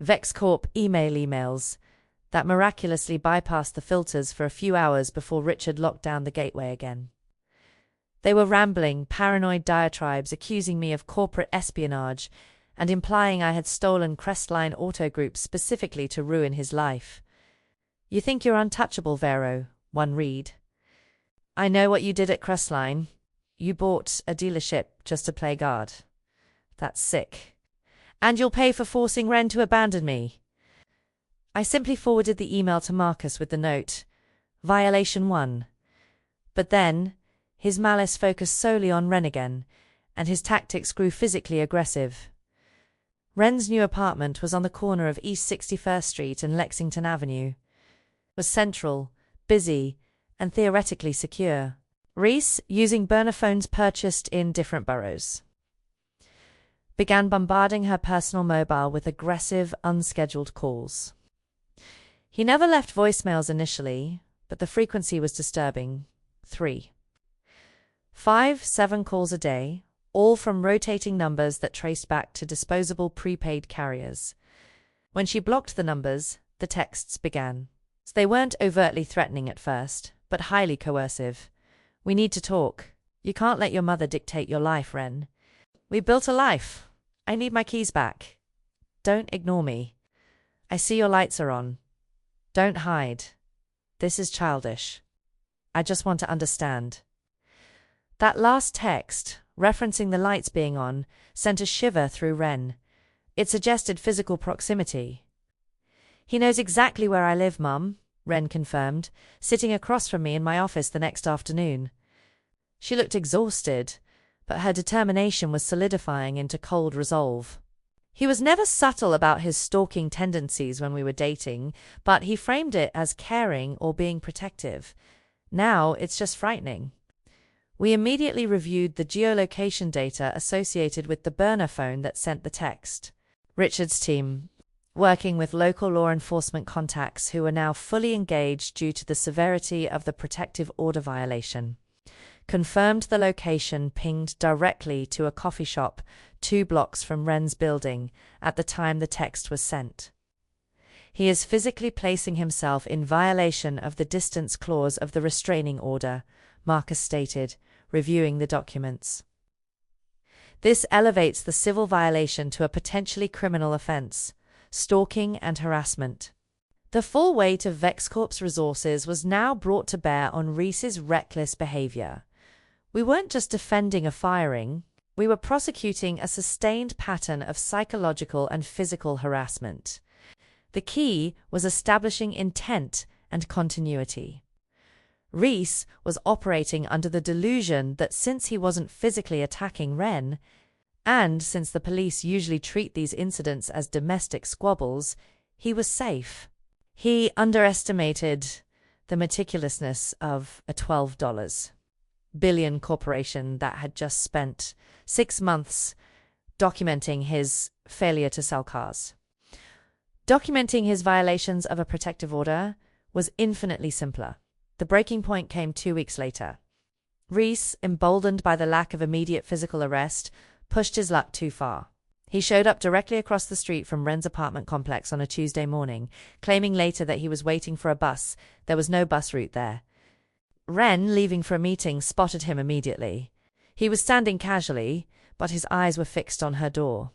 VexCorp emails that miraculously bypassed the filters for a few hours before Richard locked down the gateway again. They were rambling, paranoid diatribes accusing me of corporate espionage and implying I had stolen Crestline Auto Group specifically to ruin his life. "You think you're untouchable, Vero," one read. "I know what you did at Crestline. You bought a dealership just to play guard. That's sick. And you'll pay for forcing Wren to abandon me." I simply forwarded the email to Marcus with the note, "Violation 1. But then, his malice focused solely on Wren again, and his tactics grew physically aggressive. Wren's new apartment was on the corner of East 61st Street and Lexington Avenue. It was central, busy, and theoretically secure. Reese, using burner phones purchased in different boroughs, began bombarding her personal mobile with aggressive, unscheduled calls. He never left voicemails initially, but the frequency was disturbing. 3, 5, 7 calls a day, all from rotating numbers that traced back to disposable prepaid carriers. When she blocked the numbers, the texts began. They weren't overtly threatening at first, but highly coercive. "We need to talk. You can't let your mother dictate your life, Wren. We built a life. I need my keys back. Don't ignore me. I see your lights are on. Don't hide. This is childish. I just want to understand." That last text, referencing the lights being on, sent a shiver through Wren. It suggested physical proximity. "He knows exactly where I live, Mum," Wren confirmed, sitting across from me in my office the next afternoon. She looked exhausted, but her determination was solidifying into cold resolve. He was never subtle about his stalking tendencies when we were dating, but he framed it as caring or being protective. Now it's just frightening. We immediately reviewed the geolocation data associated with the burner phone that sent the text. Richard's team, working with local law enforcement contacts who were now fully engaged due to the severity of the protective order violation, confirmed the location pinged directly to a coffee shop 2 blocks from Wren's building at the time the text was sent. "He is physically placing himself in violation of the distance clause of the restraining order," Marcus stated, reviewing the documents. "This elevates the civil violation to a potentially criminal offense: stalking and harassment." The full weight of VexCorp's resources was now brought to bear on Reese's reckless behavior. We weren't just defending a firing, we were prosecuting a sustained pattern of psychological and physical harassment. The key was establishing intent and continuity. Reese was operating under the delusion that since he wasn't physically attacking Wren, and since the police usually treat these incidents as domestic squabbles, he was safe. He underestimated the meticulousness of a $12 billion corporation that had just spent 6 months documenting his failure to sell cars. Documenting his violations of a protective order was infinitely simpler. The breaking point came 2 weeks later. Reese, emboldened by the lack of immediate physical arrest, pushed his luck too far. He showed up directly across the street from Wren's apartment complex on a Tuesday morning, claiming later that he was waiting for a bus. There was no bus route there. Wren, leaving for a meeting, spotted him immediately. He was standing casually, but his eyes were fixed on her door.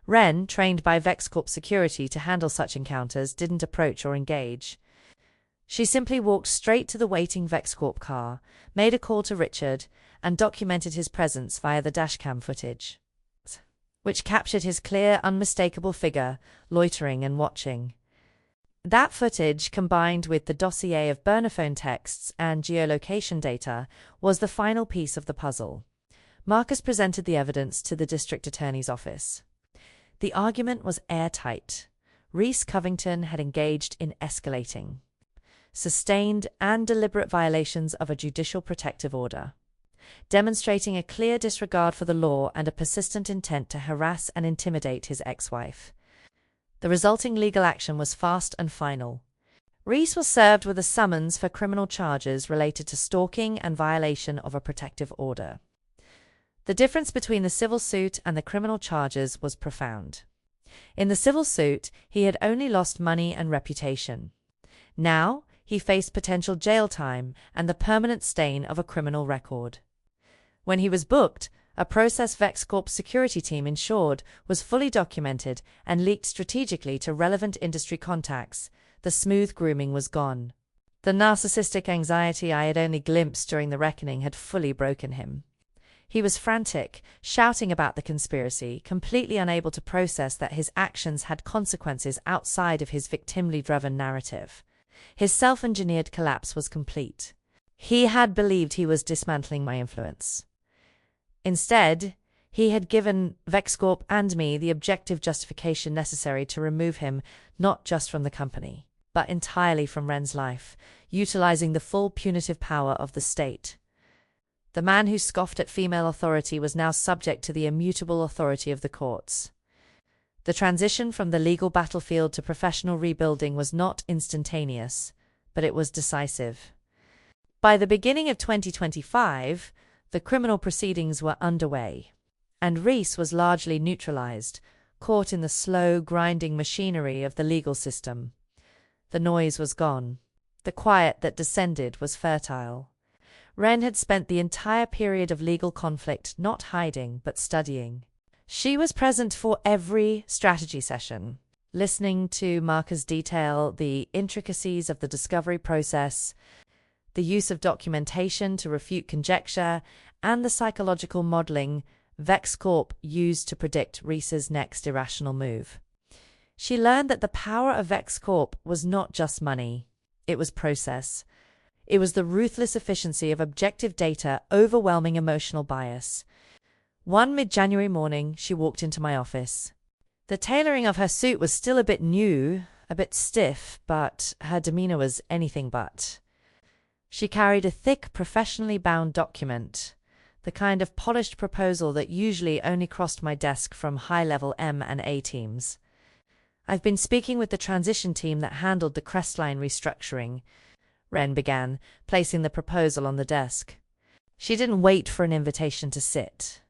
Wren, trained by VexCorp security to handle such encounters, didn't approach or engage. She simply walked straight to the waiting VexCorp car, made a call to Richard, and documented his presence via the dashcam footage, which captured his clear, unmistakable figure, loitering and watching. That footage, combined with the dossier of burner phone texts and geolocation data, was the final piece of the puzzle. Marcus presented the evidence to the district attorney's office. The argument was airtight. Reese Covington had engaged in escalating, sustained and deliberate violations of a judicial protective order, demonstrating a clear disregard for the law and a persistent intent to harass and intimidate his ex-wife. The resulting legal action was fast and final. Reese was served with a summons for criminal charges related to stalking and violation of a protective order. The difference between the civil suit and the criminal charges was profound. In the civil suit, he had only lost money and reputation. Now, he faced potential jail time and the permanent stain of a criminal record. When he was booked, a process VexCorp's security team ensured was fully documented and leaked strategically to relevant industry contacts. The smooth grooming was gone. The narcissistic anxiety I had only glimpsed during the reckoning had fully broken him. He was frantic, shouting about the conspiracy, completely unable to process that his actions had consequences outside of his victimly-driven narrative. His self-engineered collapse was complete. He had believed he was dismantling my influence. Instead, he had given VexCorp and me the objective justification necessary to remove him not just from the company, but entirely from Wren's life, utilizing the full punitive power of the state. The man who scoffed at female authority was now subject to the immutable authority of the courts. The transition from the legal battlefield to professional rebuilding was not instantaneous, but it was decisive. By the beginning of 2025, the criminal proceedings were underway, and Reese was largely neutralized, caught in the slow, grinding machinery of the legal system. The noise was gone. The quiet that descended was fertile. Wren had spent the entire period of legal conflict not hiding but studying. She was present for every strategy session, listening to Marcus detail the intricacies of the discovery process, the use of documentation to refute conjecture, and the psychological modeling VexCorp used to predict Reese's next irrational move. She learned that the power of VexCorp was not just money, it was process. It was the ruthless efficiency of objective data overwhelming emotional bias. One mid-January morning, she walked into my office. The tailoring of her suit was still a bit new, a bit stiff, but her demeanor was anything but. She carried a thick, professionally bound document, the kind of polished proposal that usually only crossed my desk from high-level M&A teams. "I've been speaking with the transition team that handled the Crestline restructuring," Wren began, placing the proposal on the desk. She didn't wait for an invitation to sit.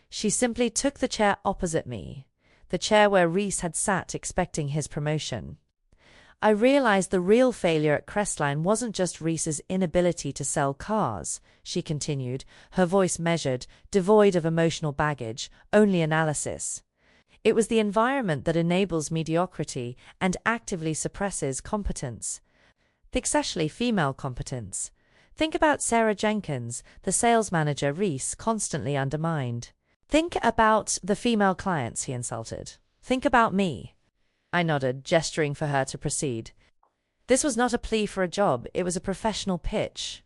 She simply took the chair opposite me, the chair where Reese had sat expecting his promotion. I realized the real failure at Crestline wasn't just Reese's inability to sell cars, she continued, her voice measured, devoid of emotional baggage, only analysis. It was the environment that enables mediocrity and actively suppresses competence. Especially female competence. Think about Sarah Jenkins, the sales manager Reese constantly undermined. Think about the female clients he insulted. Think about me. I nodded, gesturing for her to proceed. This was not a plea for a job, it was a professional pitch.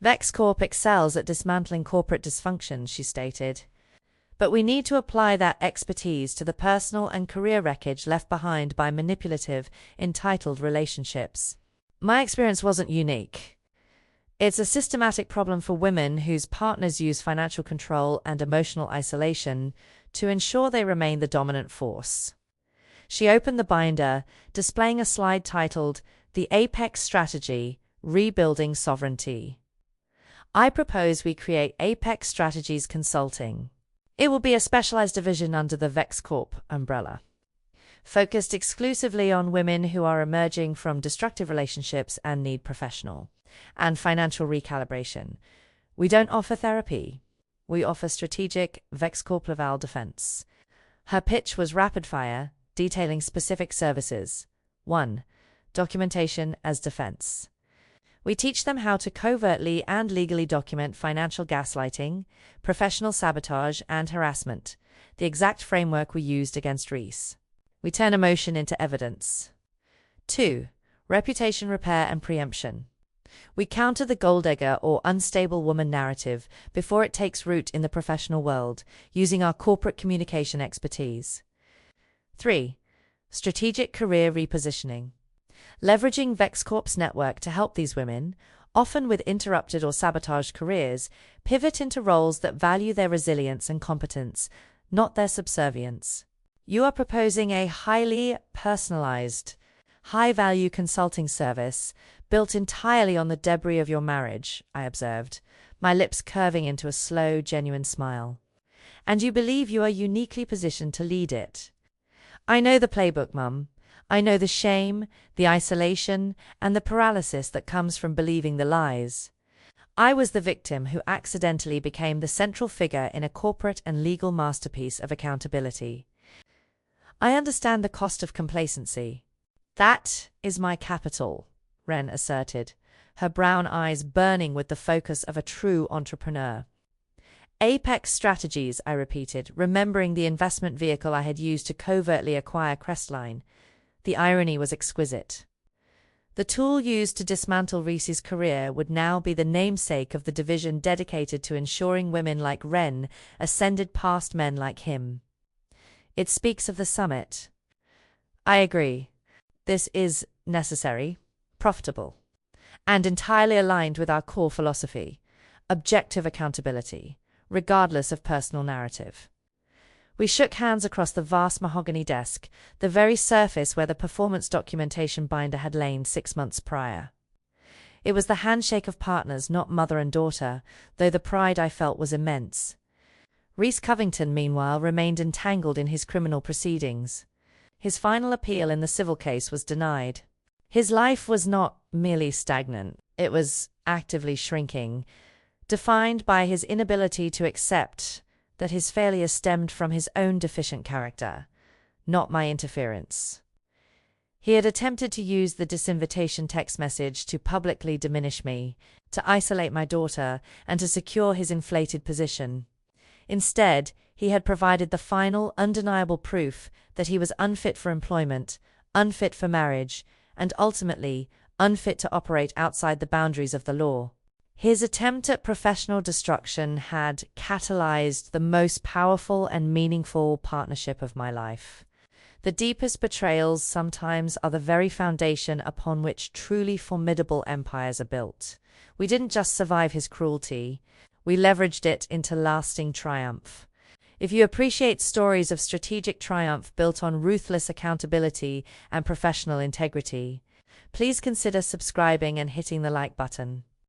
VexCorp excels at dismantling corporate dysfunction, she stated. But we need to apply that expertise to the personal and career wreckage left behind by manipulative, entitled relationships. My experience wasn't unique. It's a systematic problem for women whose partners use financial control and emotional isolation to ensure they remain the dominant force. She opened the binder, displaying a slide titled, "The Apex Strategy, Rebuilding Sovereignty." I propose we create Apex Strategies Consulting. It will be a specialized division under the VexCorp umbrella, focused exclusively on women who are emerging from destructive relationships and need professional and financial recalibration. We don't offer therapy. We offer strategic VexCorp Laval defense. Her pitch was rapid fire, detailing specific services. 1. Documentation as defense. We teach them how to covertly and legally document financial gaslighting, professional sabotage, and harassment, the exact framework we used against Reese. We turn emotion into evidence. 2. Reputation repair and preemption. We counter the gold digger or unstable woman narrative before it takes root in the professional world, using our corporate communication expertise. 3. Strategic career repositioning. Leveraging VexCorp's network to help these women, often with interrupted or sabotaged careers, pivot into roles that value their resilience and competence, not their subservience. You are proposing a highly personalized, high-value consulting service built entirely on the debris of your marriage, I observed, my lips curving into a slow, genuine smile. And you believe you are uniquely positioned to lead it. I know the playbook, Mum. I know the shame, the isolation, and the paralysis that comes from believing the lies. I was the victim who accidentally became the central figure in a corporate and legal masterpiece of accountability. I understand the cost of complacency. That is my capital, Wren asserted, her brown eyes burning with the focus of a true entrepreneur. Apex Strategies, I repeated, remembering the investment vehicle I had used to covertly acquire Crestline. The irony was exquisite. The tool used to dismantle Reese's career would now be the namesake of the division dedicated to ensuring women like Wren ascended past men like him. It speaks of the summit. I agree. This is necessary, profitable, and entirely aligned with our core philosophy: objective accountability, regardless of personal narrative. We shook hands across the vast mahogany desk, the very surface where the performance documentation binder had lain 6 months prior. It was the handshake of partners, not mother and daughter, though the pride I felt was immense. Reese Covington, meanwhile, remained entangled in his criminal proceedings. His final appeal in the civil case was denied. His life was not merely stagnant, it was actively shrinking, defined by his inability to accept that his failure stemmed from his own deficient character, not my interference. He had attempted to use the disinvitation text message to publicly diminish me, to isolate my daughter, and to secure his inflated position. Instead, he had provided the final, undeniable proof that he was unfit for employment, unfit for marriage, and ultimately unfit to operate outside the boundaries of the law. His attempt at professional destruction had catalyzed the most powerful and meaningful partnership of my life. The deepest betrayals sometimes are the very foundation upon which truly formidable empires are built. We didn't just survive his cruelty, we leveraged it into lasting triumph. If you appreciate stories of strategic triumph built on ruthless accountability and professional integrity, please consider subscribing and hitting the like button.